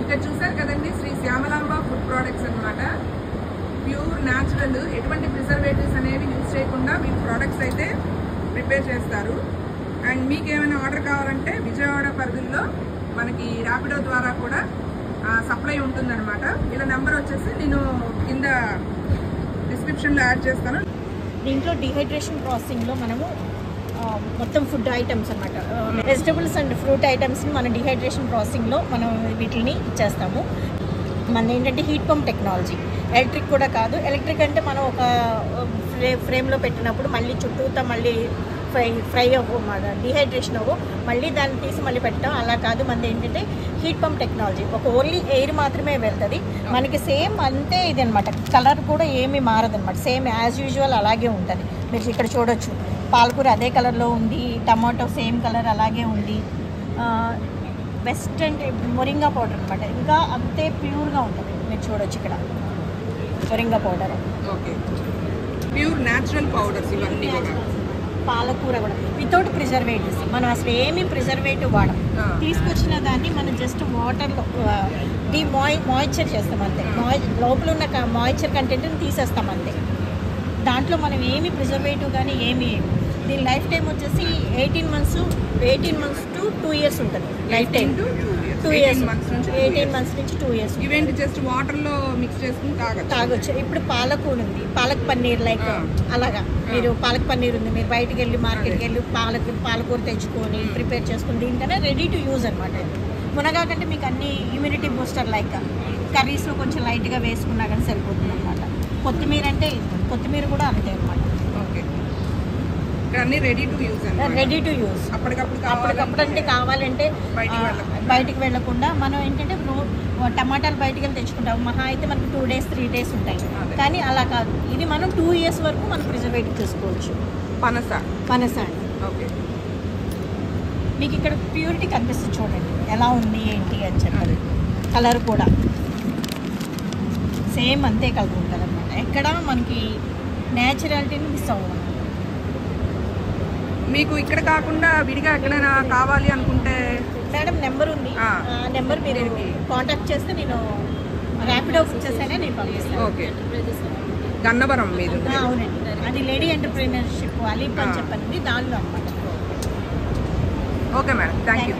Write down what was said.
ఇక్కడ చూసారు కదండి, శ్రీ శ్యామలాంబ ఫుడ్ ప్రోడక్ట్స్ అన్నమాట. ప్యూర్ న్యాచురల్, ఎటువంటి ప్రిజర్వేటివ్స్ అనేవి యూజ్ చేయకుండా వీళ్ళు ప్రోడక్ట్స్ అయితే ప్రిపేర్ చేస్తారు. అండ్ మీకు ఏమైనా ఆర్డర్ కావాలంటే విజయవాడ పరిధిలో మనకి ర్యాపిడో ద్వారా కూడా సప్లై ఉంటుందన్నమాట. ఇలా నెంబర్ వచ్చేసి నేను కింద డిస్క్రిప్షన్లో యాడ్ చేస్తాను. దీంట్లో డిహైడ్రేషన్ ప్రాసెసింగ్లో మనము మొత్తం ఫుడ్ ఐటమ్స్ అన్నమాట, వెజిటబుల్స్ అండ్ ఫ్రూట్ ఐటమ్స్ని మన డిహైడ్రేషన్ ప్రాసెసింగ్లో మనం వీటిని ఇచ్చేస్తాము. మన ఏంటంటే హీట్ పంప్ టెక్నాలజీ, ఎలక్ట్రిక్ కూడా కాదు. ఎలక్ట్రిక్ అంటే మనం ఒక ఫ్రేమ్లో పెట్టినప్పుడు మళ్ళీ చుట్టూతా మళ్ళీ ఫ్రై అవ్వు, డిహైడ్రేషన్ అవ్వు, మళ్ళీ దాన్ని తీసి మళ్ళీ పెట్టడం అలా కాదు. మనది ఏంటంటే హీట్ పంప్ టెక్నాలజీ, ఒక ఓన్లీ ఎయిర్ మాత్రమే వెళ్తుంది మనకి. సేమ్ అంతే ఇది అనమాట, కలర్ కూడా ఏమీ మారదనమాట, సేమ్ యాజ్ యూజువల్ అలాగే ఉంటుంది. మీరు ఇక్కడ చూడొచ్చు, పాలకూర అదే కలర్లో ఉంది, టమాటో సేమ్ కలర్ అలాగే ఉంది. బెస్ట్ అంటే మొరింగా పౌడర్ అనమాట, ఇంకా అంతే ప్యూర్గా ఉంటుంది. మీరు చూడొచ్చు ఇక్కడ moringa powder. Okay, pure natural powders ఇవన్నీ కూడా. పాలకూర కూడా వితౌట్ ప్రిజర్వేటివ్స్, మనం అసలు ఏమీ ప్రిజర్వేటివ్ వాడం. తీసుకొచ్చిన దాన్ని మనం జస్ట్ వాటర్లో మాయిశ్చర్ చేస్తాం అంతే. లోపల ఉన్న మాయిశ్చర్ కంటెంట్ని తీసేస్తాం అంతే. దాంట్లో మనం ఏమి ప్రిజర్వేటివ్ కానీ ఏమి. దీని లైఫ్ టైం వచ్చేసి 18 months to 2 years ఉంటుంది లైఫ్ టైం. 2 years, 18 months నుంచి 2 years. ఇవేంటి జస్ట్ వాటర్లో మిక్స్ చేసుకుని తాగొచ్చు. ఇప్పుడు పాలకూర ఉంది, పాలక్ పన్నీర్ లైక్ అలాగా. మీరు పాలక్ పన్నీర్ ఉంది, మీరు బయటకు వెళ్ళి మార్కెట్కి వెళ్ళి పాలకూర తెచ్చుకొని ప్రిపేర్ చేసుకుని దీనికన్నా రెడీ టు యూజ్ అనమాట. మునగా కంటే మీకు అన్ని ఇమ్యూనిటీ బూస్టర్ లైక్ కర్రీస్లో కొంచెం లైట్గా వేసుకున్నా కానీ సరిపోతుంది అనమాట. కొత్తిమీర అంటే కొత్తిమీర కూడా అంతే అనమాట. ఓకే, అన్ని ready to use. Ready to use, అప్పటికప్పుడు అంటే కావాలంటే బయటికి వెళ్ళకుండా. మనం ఏంటంటే టమాటాలు బయటికి వెళ్ళి తెచ్చుకుంటాం, మహా అయితే మనకు 2 days 3 days ఉంటాయి. కానీ అలా కాదు, ఇది మనం 2 years వరకు మనం ప్రిజర్వేటివ్ చేసుకోవచ్చు. పనస అండి. ఓకే, మీకు ఇక్కడ ప్యూరిటీ కనిపిస్తుంది చూడండి ఎలా ఉంది ఏంటి అని చెప్పారు. కలర్ కూడా సేమ్ అంతే కలర్ ఉంటుంది అనమాట. ఎక్కడ మనకి న్యాచురాలిటీని మిస్ అవ్వదు. మీకు ఇక్కడ కాకుండా విడిగా ఎక్కడైనా కావాలి అనుకుంటే మేడం నెంబర్ ఉంది, నెంబర్ మీరు కాంటాక్ట్ చేస్తే నేను ర్యాపిడో చేసానే నేను పంపిస్తాను. ఓకే, గన్నవరం మీద. అవునండి, అది లేడీ ఎంటర్ప్రీనర్షిప్ అలీప్ అని చెప్పండి, దానిలో అన్నమాట. Okay madam, thank you.